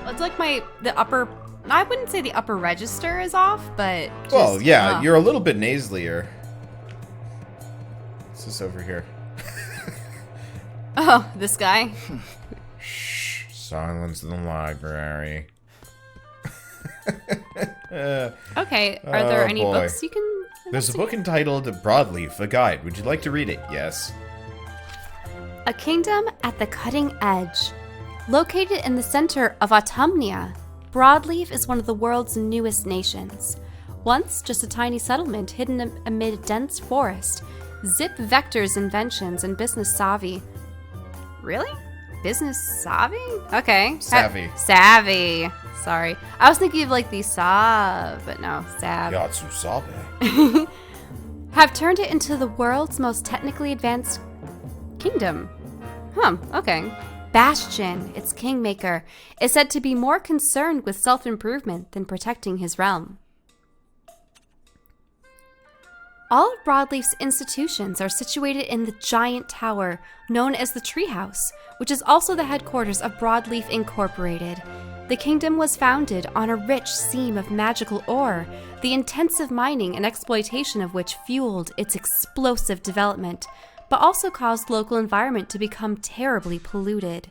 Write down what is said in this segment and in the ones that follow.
it's like the upper, I wouldn't say the upper register is off, but just, well, yeah, you're a little bit nasalier. What's this over here? Oh, this guy. Shh, silence in the library. Okay, are there any books you can... There's a book entitled Broadleaf, a Guide. Would you like to read it? Yes. A kingdom at the cutting edge. Located in the center of Autumnia, Broadleaf is one of the world's newest nations. Once just a tiny settlement hidden amid a dense forest, Zip Vector's inventions and business savvy. Really? Business savvy? Okay. Savvy. Savvy. Sorry. I was thinking of like the Sav, but no, Sav. Yatsu Sabe. Have turned it into the world's most technically advanced kingdom. Huh, okay. Bastion, its kingmaker, is said to be more concerned with self-improvement than protecting his realm. All of Broadleaf's institutions are situated in the giant tower known as the Treehouse, which is also the headquarters of Broadleaf Incorporated. The kingdom was founded on a rich seam of magical ore, the intensive mining and exploitation of which fueled its explosive development, but also caused local environment to become terribly polluted.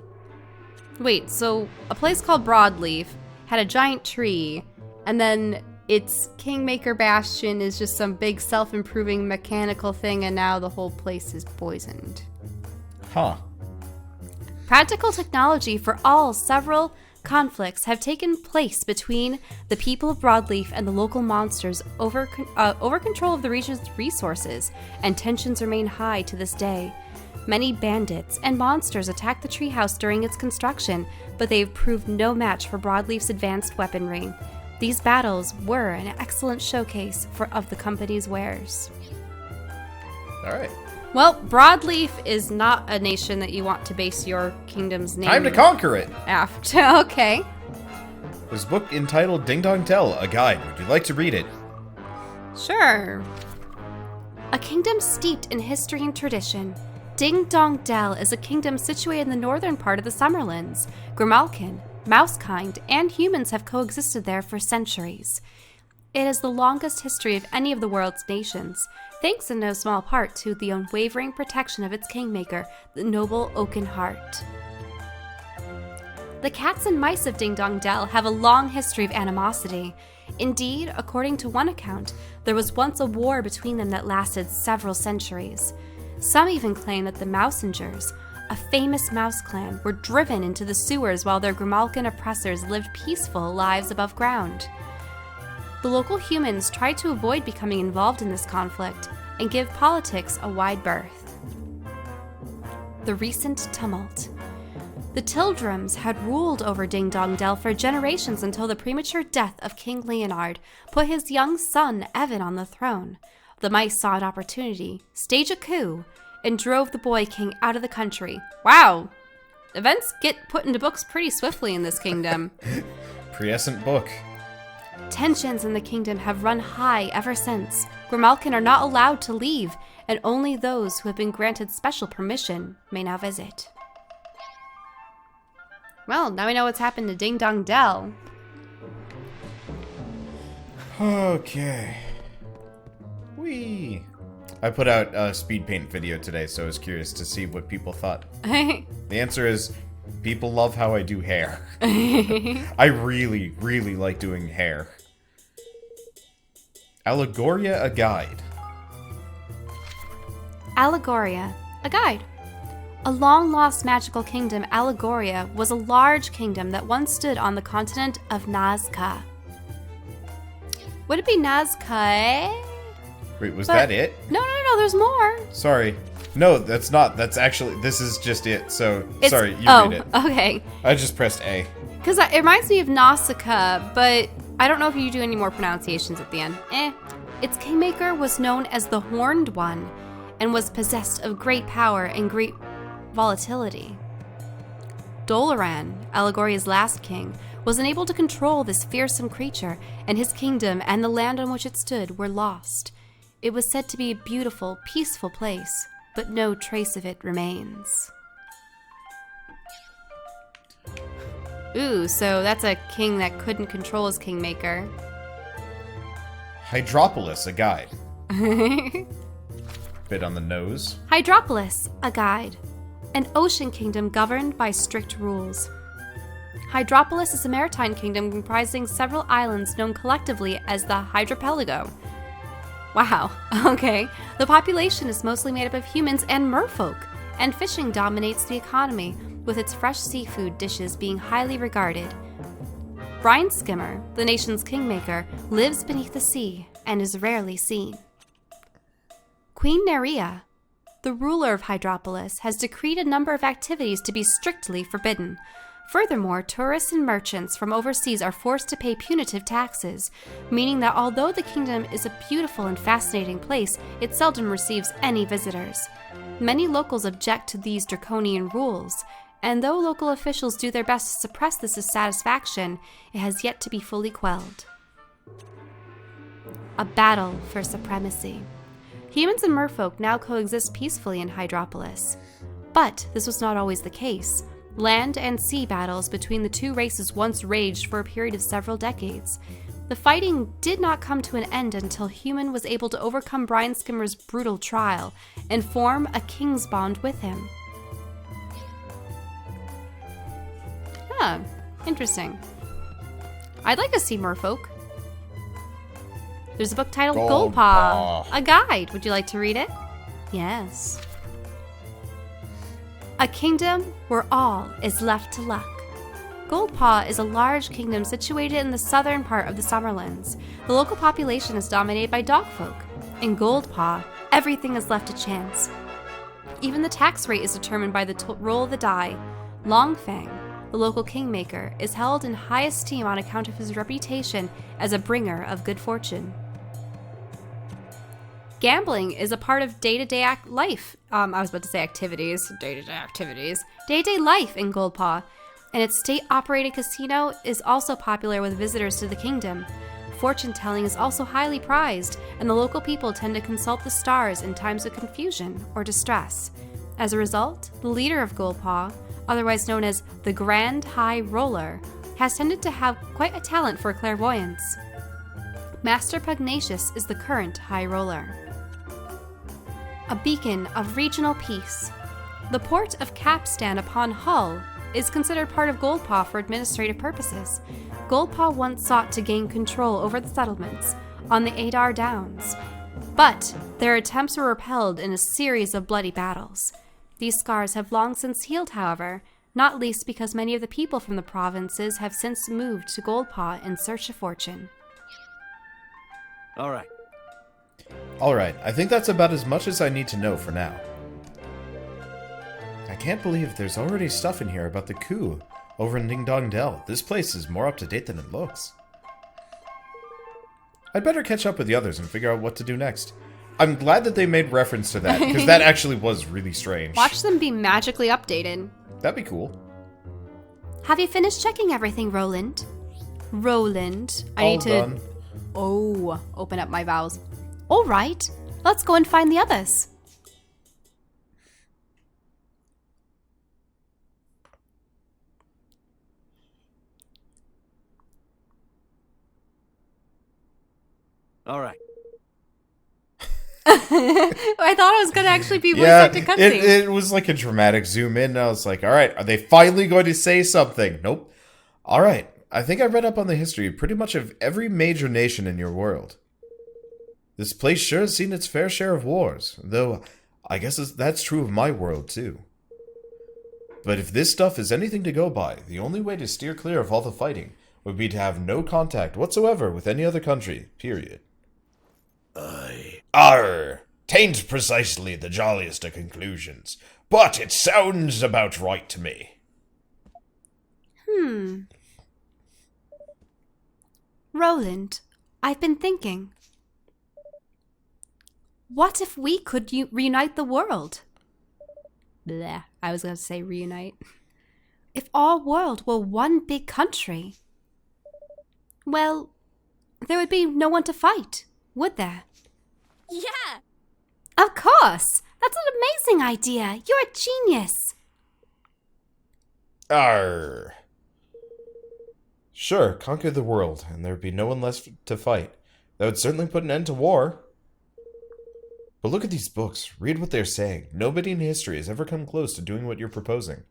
Wait, so a place called Broadleaf had a giant tree, and then its Kingmaker Bastion is just some big self-improving mechanical thing, and now the whole place is poisoned. Huh. Practical technology for all several conflicts have taken place between the people of Broadleaf and the local monsters over control of the region's resources, and tensions remain high to this day. Many bandits and monsters attacked the treehouse during its construction, but they have proved no match for Broadleaf's advanced weaponry. These battles were an excellent showcase of the company's wares. All right. Well, Broadleaf is not a nation that you want to base your kingdom's name Time to conquer it. after. Okay. There's a book entitled Ding Dong Dell, a Guide. Would you like to read it? Sure. A kingdom steeped in history and tradition, Ding Dong Dell is a kingdom situated in the northern part of the Summerlands. Grimalkin, Mousekind, and humans have coexisted there for centuries. It has the longest history of any of the world's nations, thanks in no small part to the unwavering protection of its kingmaker, the noble Oakenheart. The cats and mice of Ding Dong Dell have a long history of animosity. Indeed, according to one account, there was once a war between them that lasted several centuries. Some even claim that the Mousengers, a famous mouse clan, were driven into the sewers while their Grimalkin oppressors lived peaceful lives above ground. The local humans tried to avoid becoming involved in this conflict and give politics a wide berth. The recent tumult. The Tildrums had ruled over Ding Dong Dell for generations until the premature death of King Leonard put his young son Evan on the throne. The mice saw an opportunity, staged a coup, and drove the boy king out of the country. Wow! Events get put into books pretty swiftly in this kingdom. Prescient book. Tensions in the kingdom have run high ever since. Grimalkin are not allowed to leave, and only those who have been granted special permission may now visit. Well, now we know what's happened to Ding Dong Dell. Okay. Whee! I put out a speed paint video today, so I was curious to see what people thought. The answer is, people love how I do hair. I really, really like doing hair. Allegoria, a Guide. Allegoria, a guide. A long-lost magical kingdom, Allegoria, was a large kingdom that once stood on the continent of Nazca. Would it be Nazca? Wait, was that it? No, there's more. Sorry. No, that's not. That's actually, this is just it. So, sorry, you read it. Okay. I just pressed A. Because it reminds me of Nausicaa, but I don't know if you do any more pronunciations at the end. Its kingmaker was known as the Horned One and was possessed of great power and great volatility. Dolaran, Allegoria's last king, was unable to control this fearsome creature, and his kingdom and the land on which it stood were lost. It was said to be a beautiful, peaceful place, but no trace of it remains. Ooh, so that's a king that couldn't control his kingmaker. Hydropolis, a guide. Bit on the nose. Hydropolis, a guide. An ocean kingdom governed by strict rules. Hydropolis is a maritime kingdom comprising several islands known collectively as the Hydropelago. Wow, okay. The population is mostly made up of humans and merfolk, and fishing dominates the economy, with its fresh seafood dishes being highly regarded. Brine Skimmer, the nation's kingmaker, lives beneath the sea and is rarely seen. Queen Nerea, the ruler of Hydropolis, has decreed a number of activities to be strictly forbidden. Furthermore, tourists and merchants from overseas are forced to pay punitive taxes, meaning that although the kingdom is a beautiful and fascinating place, it seldom receives any visitors. Many locals object to these draconian rules, and though local officials do their best to suppress this dissatisfaction, it has yet to be fully quelled. A battle for supremacy. Humans and merfolk now coexist peacefully in Hydropolis. But this was not always the case. Land and sea battles between the two races once raged for a period of several decades. The fighting did not come to an end until Human was able to overcome Brine Skimmer's brutal trial and form a king's bond with him. Huh, interesting. I'd like to see merfolk. There's a book titled Goldpaw, a guide. Would you like to read it? Yes. A kingdom where all is left to luck. Goldpaw is a large kingdom situated in the southern part of the Summerlands. The local population is dominated by dogfolk. In Goldpaw, everything is left to chance. Even the tax rate is determined by the roll of the die. Longfang, the local kingmaker, is held in high esteem on account of his reputation as a bringer of good fortune. Gambling is a part of day-to-day life. I was about to say activities. Day-to-day activities. Day-to-day life in Goldpaw. And its state-operated casino is also popular with visitors to the kingdom. Fortune-telling is also highly prized, and the local people tend to consult the stars in times of confusion or distress. As a result, the leader of Goldpaw, otherwise known as the Grand High Roller, has tended to have quite a talent for clairvoyance. Master Pugnacious is the current High Roller. A beacon of regional peace. The port of Capstan upon Hull is considered part of Goldpaw for administrative purposes. Goldpaw once sought to gain control over the settlements on the Adar Downs, but their attempts were repelled in a series of bloody battles. These scars have long since healed, however, not least because many of the people from the provinces have since moved to Goldpaw in search of fortune. All right. Alright, I think that's about as much as I need to know for now. I can't believe there's already stuff in here about the coup over in Ding Dong Dell. This place is more up to date than it looks. I'd better catch up with the others and figure out what to do next. I'm glad that they made reference to that, because that actually was really strange. Watch them be magically updated. That'd be cool. Have you finished checking everything, Roland? Roland, I All need to... done. Oh, open up my vowels. All right, let's go and find the others. All right. I thought it was going to actually be voice acted cutscene. It was like a dramatic zoom in. And I was like, all right, are they finally going to say something? Nope. All right, I think I read up on the history pretty much of every major nation in your world. This place sure has seen its fair share of wars, though I guess that's true of my world too. But if this stuff is anything to go by, the only way to steer clear of all the fighting would be to have no contact whatsoever with any other country, period. Arr! Tain't precisely the jolliest of conclusions, but it sounds about right to me. Roland, I've been thinking. What if we could reunite the world? Bleh, I was going to say reunite. If our world were one big country, well, there would be no one to fight, would there? Yeah! Of course! That's an amazing idea! You're a genius! Arr. Sure, conquer the world, and there'd be no one left to fight. That would certainly put an end to war. But look at these books. Read what they're saying. Nobody in history has ever come close to doing what you're proposing.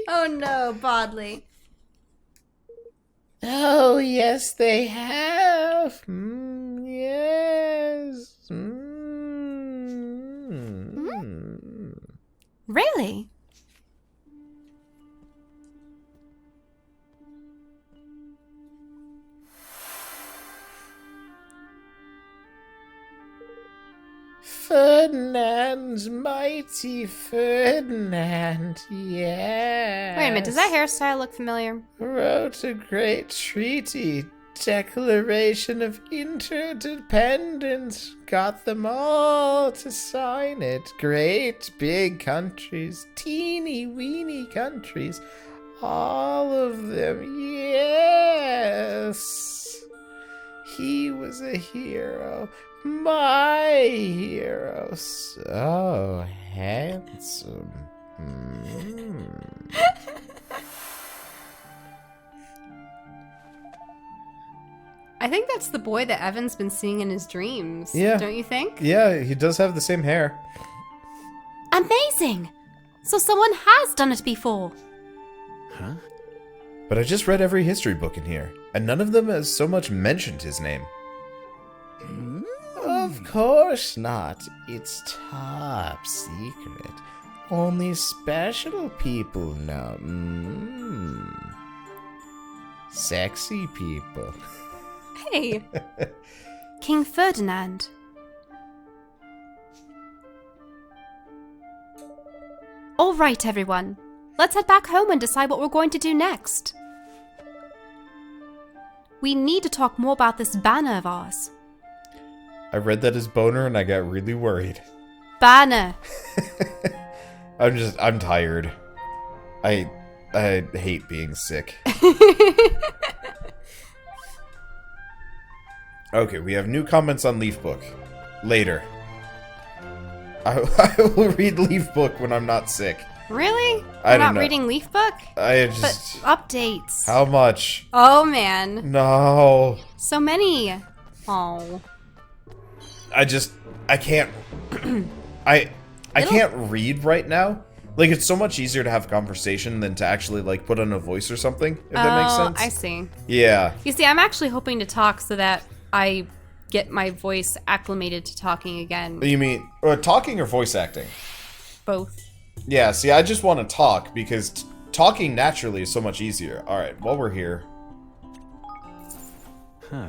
Oh no, Bodley. Oh, yes, they have. Yes. Really? Ferdinand, mighty Ferdinand, yes. Wait a minute, does that hairstyle look familiar? Wrote a great treaty, Declaration of Interdependence. Got them all to sign it. Great big countries, teeny weeny countries, all of them, yes. He was a hero. My hero, so handsome. I think that's the boy that Evan's been seeing in his dreams. Yeah. Don't you think? Yeah, he does have the same hair. Amazing! So someone has done it before. Huh? But I just read every history book in here, and none of them has so much mentioned his name. Of course not. It's top secret. Only special people know. Sexy people. Hey, King Ferdinand. All right, everyone. Let's head back home and decide what we're going to do next. We need to talk more about this banner of ours. I read that as boner and I got really worried. Banner. I'm tired. I hate being sick. Okay, we have new comments on Leaf Book. Later. I will read Leaf Book when I'm not sick. Really? I We're don't not know. reading Leaf Book? I But just... updates. How much? Oh, man. No. So many. Oh. I can't... I can't read right now. Like, it's so much easier to have conversation than to actually, like, put on a voice or something, if that makes sense. I see. Yeah. You see, I'm actually hoping to talk so that I get my voice acclimated to talking again. You mean talking or voice acting? Both. Yeah, see, I just want to talk because talking naturally is so much easier. Alright, while we're here. Huh.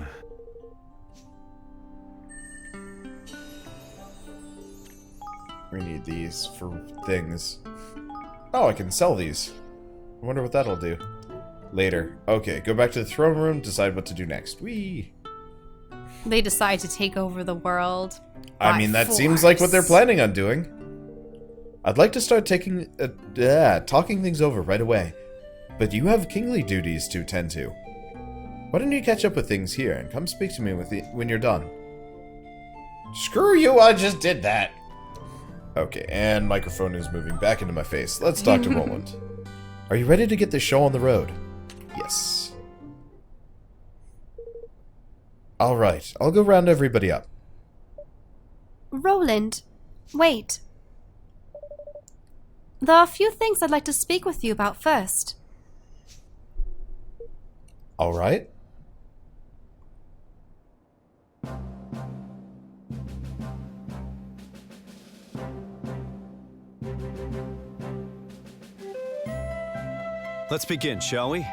We need these for things. Oh, I can sell these. I wonder what that'll do. Later. Okay, go back to the throne room, decide what to do next. Whee! They decide to take over the world. I mean, that seems like what they're planning on doing. I'd like to start talking things over right away. But you have kingly duties to tend to. Why don't you catch up with things here and come speak to me when you're done? Screw you, I just did that. Okay, and microphone is moving back into my face. Let's talk to Roland. Are you ready to get this show on the road? Yes. Alright, I'll go round everybody up. Roland, wait. There are a few things I'd like to speak with you about first. Alright. Let's begin, shall we?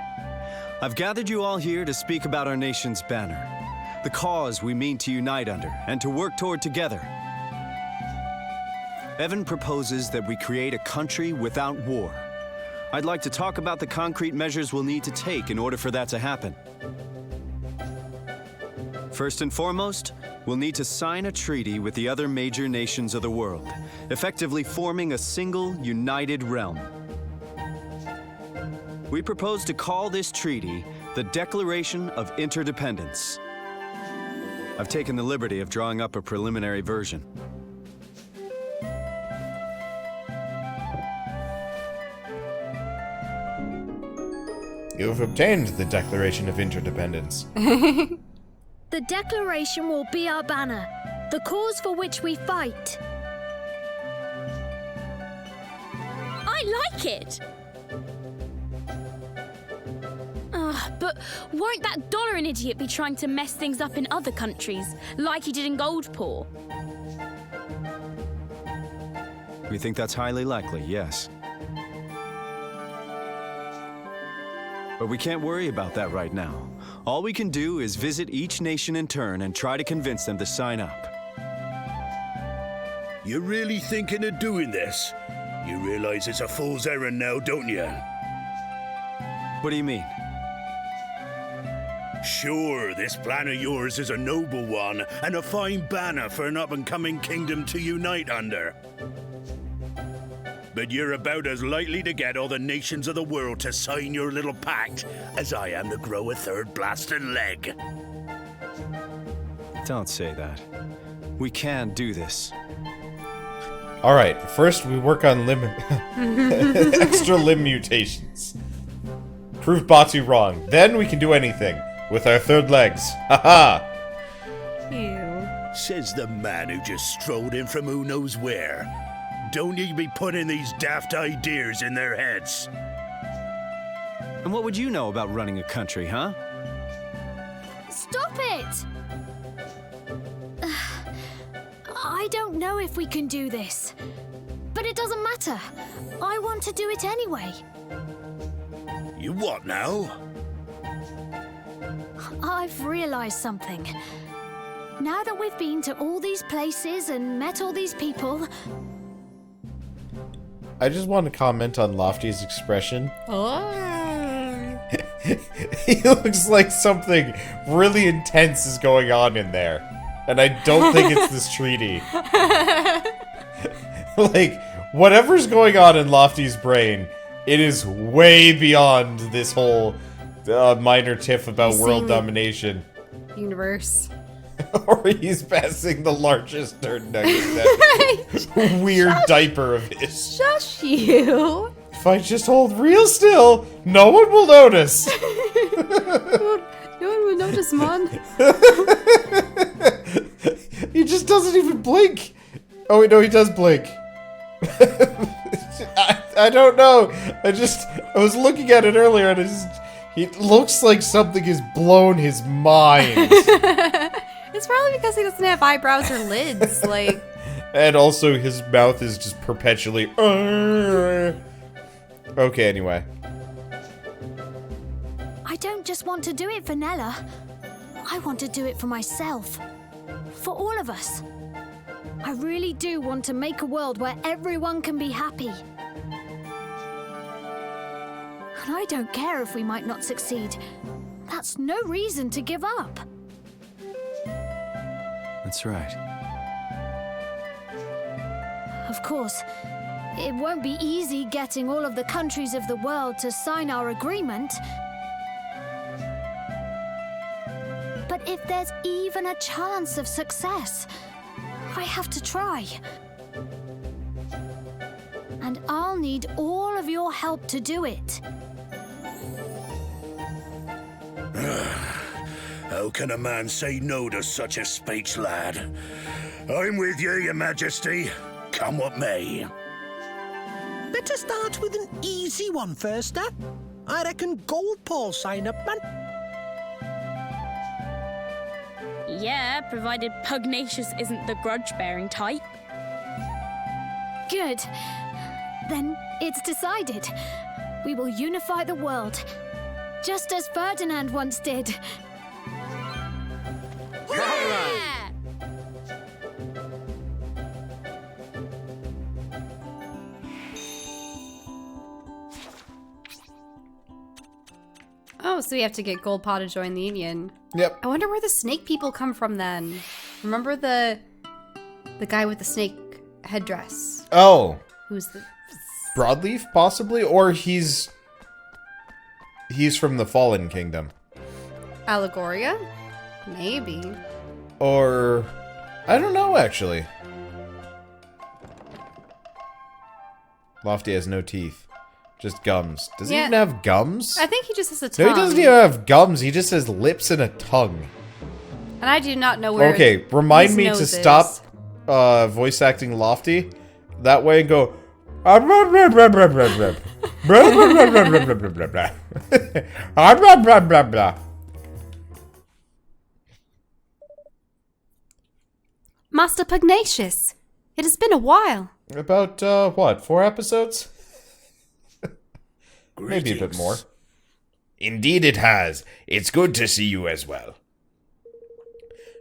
I've gathered you all here to speak about our nation's banner, the cause we mean to unite under and to work toward together. Evan proposes that we create a country without war. I'd like to talk about the concrete measures we'll need to take in order for that to happen. First and foremost, we'll need to sign a treaty with the other major nations of the world, effectively forming a single, united realm. We propose to call this treaty the Declaration of Interdependence. I've taken the liberty of drawing up a preliminary version. You have obtained the Declaration of Interdependence. The Declaration will be our banner, the cause for which we fight. I like it! But won't that Dollarin idiot be trying to mess things up in other countries, like he did in Goldpaw? We think that's highly likely, yes. But we can't worry about that right now. All we can do is visit each nation in turn and try to convince them to sign up. You're really thinking of doing this? You realize it's a fool's errand now, don't you? What do you mean? Sure, this plan of yours is a noble one, and a fine banner for an up-and-coming kingdom to unite under. But you're about as likely to get all the nations of the world to sign your little pact as I am to grow a third blasted leg. Don't say that. We can do this. Alright, first we work on extra limb mutations. Prove Batu wrong. Then we can do anything. With our third legs. Haha! Ew. Says the man who just strolled in from who knows where. Don't you be putting these daft ideas in their heads. And what would you know about running a country, huh? Stop it! I don't know if we can do this. But it doesn't matter. I want to do it anyway. You what now? I've realized something. Now that we've been to all these places and met all these people... I just want to comment on Lofty's expression. Oh. He looks like something really intense is going on in there. And I don't think it's this treaty. Like, whatever's going on in Lofty's brain, it is way beyond this whole minor tiff about world domination. Universe. Or he's passing the largest dirt nugget that weird diaper of his. Shush you! If I just hold real still, no one will notice. No one will notice, man. He just doesn't even blink. Oh wait, no, he does blink. I don't know. I was looking at it earlier and it looks like something has blown his mind. It's probably because he doesn't have eyebrows or lids, like... And also his mouth is just perpetually... Okay, anyway. I don't just want to do it for Nella. I want to do it for myself. For all of us. I really do want to make a world where everyone can be happy. And I don't care if we might not succeed. That's no reason to give up. That's right. Of course, it won't be easy getting all of the countries of the world to sign our agreement. But if there's even a chance of success, I have to try. And I'll need all of your help to do it. How can a man say no to such a speech, lad? I'm with you, your majesty. Come what may. Better start with an easy one first, eh? I reckon Goldpaw sign up, man. Yeah, provided Pugnacious isn't the grudge-bearing type. Good. Then it's decided. We will unify the world, just as Ferdinand once did. Yeah! Oh, so we have to get Goldpaw to join the Union. Yep. I wonder where the snake people come from then. Remember the guy with the snake headdress? Oh. Who's the... Broadleaf, possibly? Or he's from the Fallen Kingdom. Allegoria? Maybe. Or... I don't know, actually. Lofty has no teeth. Just gums. Does he Yeah. even have gums? I think he just has a tongue. No, he doesn't even have gums. He just has lips and a tongue. And I do not know where. Okay, remind his me to nose stop is. voice acting Lofty that way and go. Master Pugnacious, it has been a while. About what, 4 episodes? Maybe a bit more. Indeed it has. It's good to see you as well.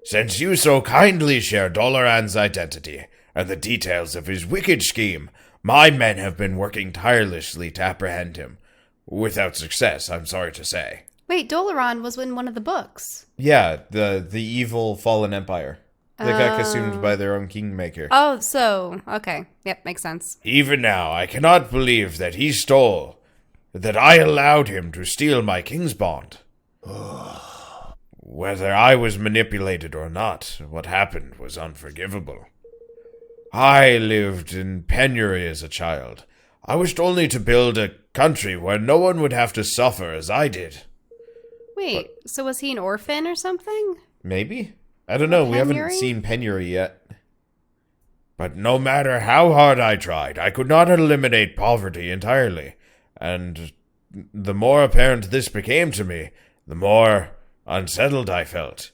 Since you so kindly share Dolaran's identity and the details of his wicked scheme, my men have been working tirelessly to apprehend him. Without success, I'm sorry to say. Wait, Dolaran was in one of the books. Yeah, the evil fallen empire. They got consumed by their own kingmaker. Oh, so, okay. Yep, makes sense. Even now, I cannot believe that he stole, that I allowed him to steal my king's bond. Whether I was manipulated or not, what happened was unforgivable. I lived in penury as a child. I wished only to build a country where no one would have to suffer as I did. Wait, so was he an orphan or something? Maybe? I don't know. We haven't Penury? seen penury yet. But no matter how hard I tried, I could not eliminate poverty entirely. And the more apparent this became to me, the more unsettled I felt.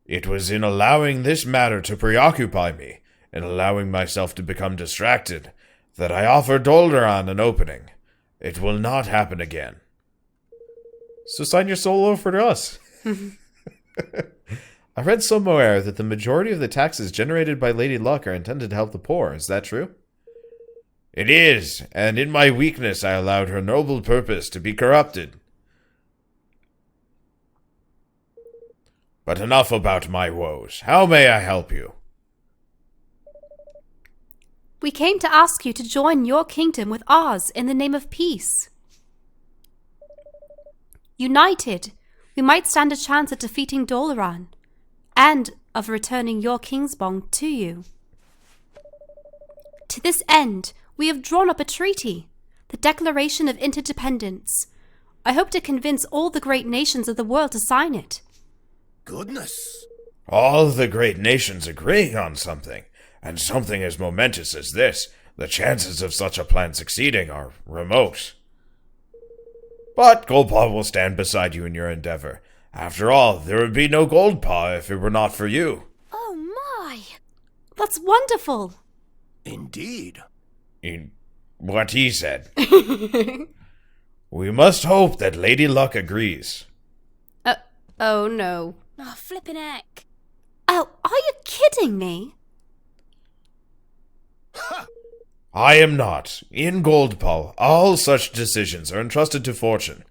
It was in allowing this matter to preoccupy me, in allowing myself to become distracted, that I offered Doldoran an opening. It will not happen again. So sign your soul over to us. I read somewhere that the majority of the taxes generated by Lady Luck are intended to help the poor. Is that true? It is, and in my weakness I allowed her noble purpose to be corrupted. But enough about my woes. How may I help you? We came to ask you to join your kingdom with ours in the name of peace. United, we might stand a chance at defeating Dolaran, and of returning your Kingsbong to you. To this end, we have drawn up a treaty, the Declaration of Interdependence. I hope to convince all the great nations of the world to sign it. Goodness. All the great nations agreeing on something, and something as momentous as this, the chances of such a plan succeeding are remote. But Goldpaw will stand beside you in your endeavor. After all, there would be no Goldpaw if it were not for you. Oh my! That's wonderful! Indeed. In what he said. We must hope that Lady Luck agrees. Oh no. Oh, flippin' heck. Oh, are you kidding me? I am not. In Goldpaw, all such decisions are entrusted to fortune,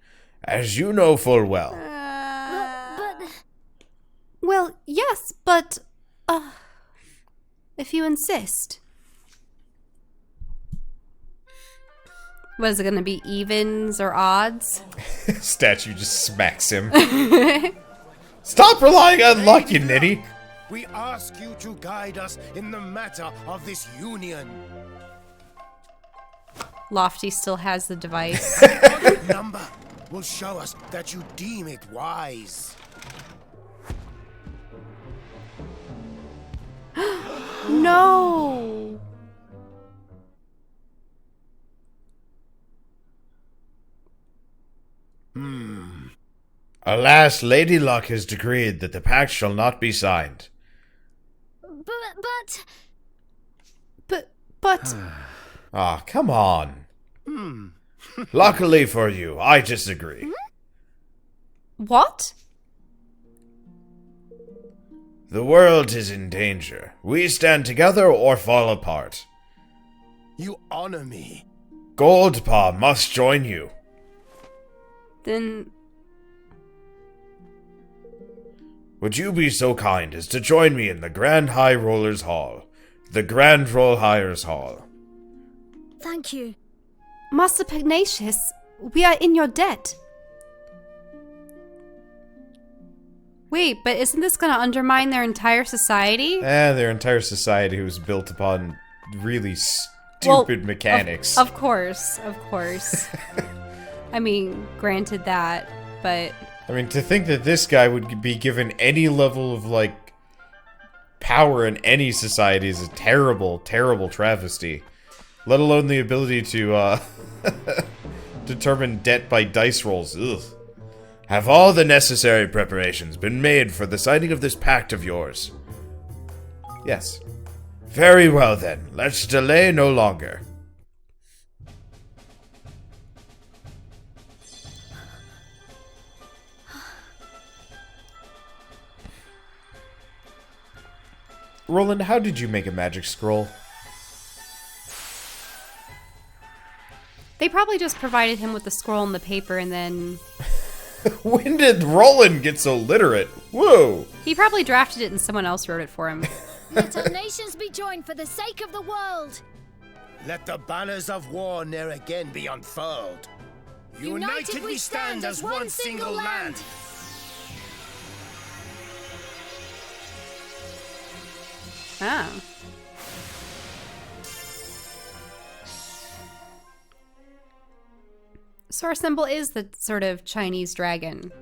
as you know full well. But Well, yes, but... if you insist. What is it gonna be, evens or odds? Statue just smacks him. Stop relying on luck, you nitty! We ask you to guide us in the matter of this union. Lofty still has the device. Number will show us that you deem it wise. No! Alas, Lady Luck has decreed that the pact shall not be signed. But... Ah, come on. Luckily for you, I disagree. What? The world is in danger. We stand together or fall apart. You honor me. Goldpaw must join you. Then... Would you be so kind as to join me in the Grand High Rollers Hall? The Grand Roll Hires Hall. thank you. Master Pugnacious, we are in your debt. Wait, but isn't this gonna undermine their entire society? Their entire society was built upon really stupid mechanics. Of course. I mean, granted that, but... I mean, to think that this guy would be given any level of, like, power in any society is a terrible, terrible travesty. Let alone the ability to, determine debt by dice rolls. Ugh. Have all the necessary preparations been made for the signing of this pact of yours? Yes. Very well then, let's delay no longer. Roland, how did you make a magic scroll? They probably just provided him with the scroll and the paper and then... When did Roland get so literate? Whoa! He probably drafted it and someone else wrote it for him. Let our nations be joined for the sake of the world. Let the banners of war ne'er again be unfurled. United we stand as one single land. Oh. Source symbol is the sort of Chinese dragon.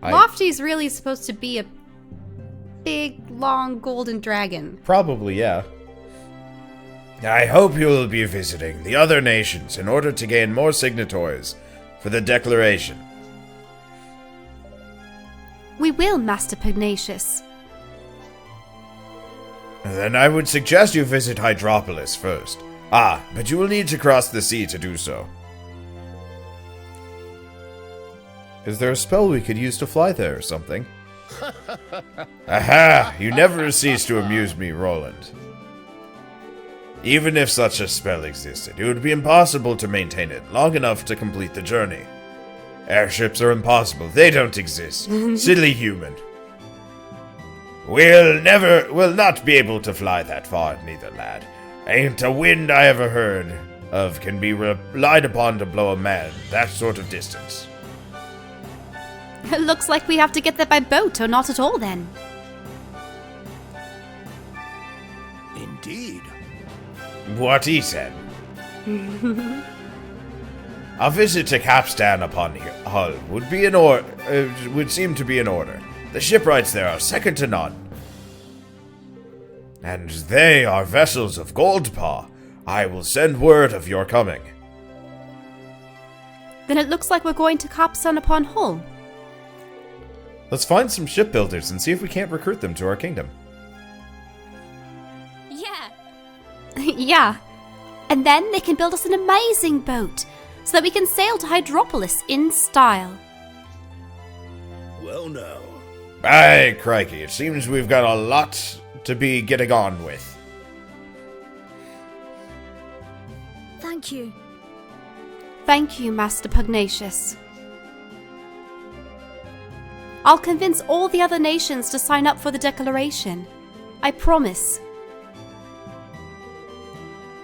Lofty's really supposed to be a big, long, golden dragon. Probably, yeah. I hope you will be visiting the other nations in order to gain more signatories for the declaration. We will, Master Pugnacious. Then I would suggest you visit Hydropolis first. But you will need to cross the sea to do so. Is there a spell we could use to fly there or something? Aha! You never cease to amuse me, Roland. Even if such a spell existed, it would be impossible to maintain it long enough to complete the journey. Airships are impossible. They don't exist. Silly human. We'll not be able to fly that far, neither, lad. Ain't a wind I ever heard of can be relied upon to blow a man that sort of distance. It looks like we have to get there by boat, or not at all, then. Indeed. What he said. A visit to Capstan upon Hull would seem to be in order. The shipwrights there are second to none. And they are vessels of Goldpaw. I will send word of your coming. Then it looks like we're going to Capstan upon Hull. Let's find some shipbuilders and see if we can't recruit them to our kingdom. Yeah. Yeah. And then they can build us an amazing boat, so that we can sail to Hydropolis in style. Well, now. Aye, crikey, it seems we've got a lot to be getting on with. Thank you. Thank you, Master Pugnacious. I'll convince all the other nations to sign up for the declaration. I promise.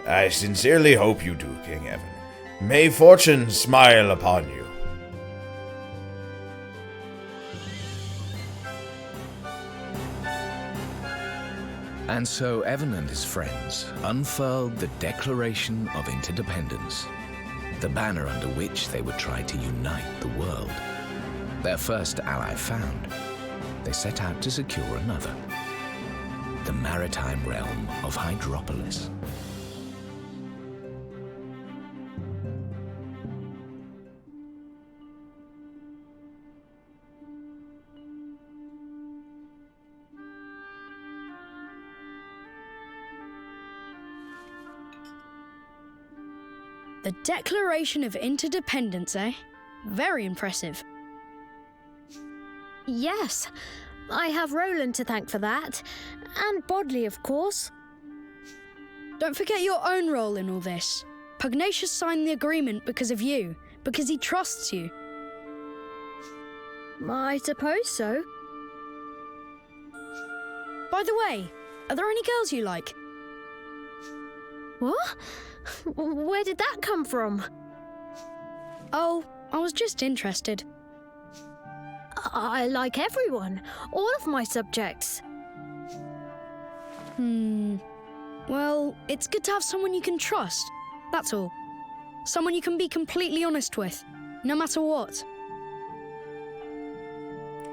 I sincerely hope you do, King Evan. May fortune smile upon you. And so Evan and his friends unfurled the Declaration of Interdependence, the banner under which they would try to unite the world. Their first ally found, they set out to secure another, the maritime realm of Hydropolis. The Declaration of Interdependence, eh? Very impressive. Yes, I have Roland to thank for that. And Bodley, of course. Don't forget your own role in all this. Pugnacious signed the agreement because of you, because he trusts you. I suppose so. By the way, are there any girls you like? What? Where did that come from? Oh, I was just interested. I like everyone. All of my subjects. Well, it's good to have someone you can trust, that's all. Someone you can be completely honest with, no matter what.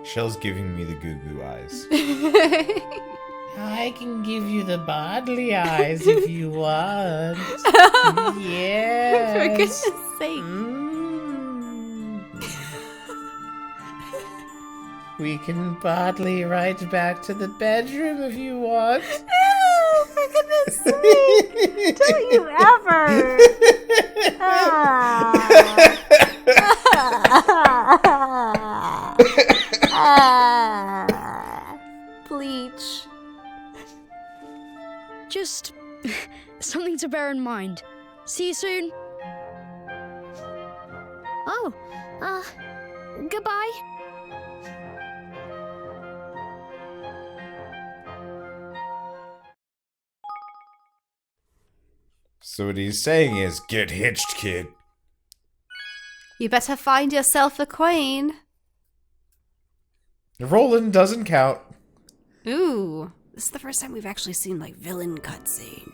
Shell's giving me the goo-goo eyes. I can give you the bodily eyes if you want. Yes. For goodness sake. We can bodily right back to the bedroom if you want. Ew, for goodness sake. Don't you ever. Bleach. Just something to bear in mind. See you soon. Oh, goodbye. So what he's saying is, get hitched, kid. You better find yourself a queen. Roland doesn't count. Ooh, this is the first time we've actually seen, like, villain cutscene.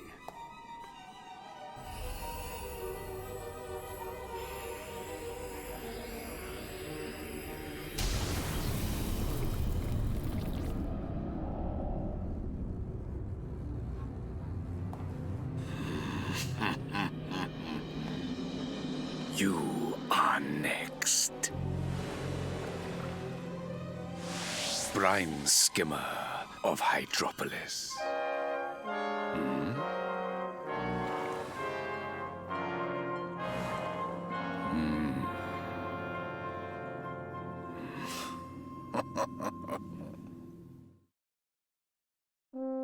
You are next. Brine skimmer of Hydropolis.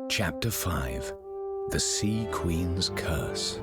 Chapter 5. The Sea Queen's Curse.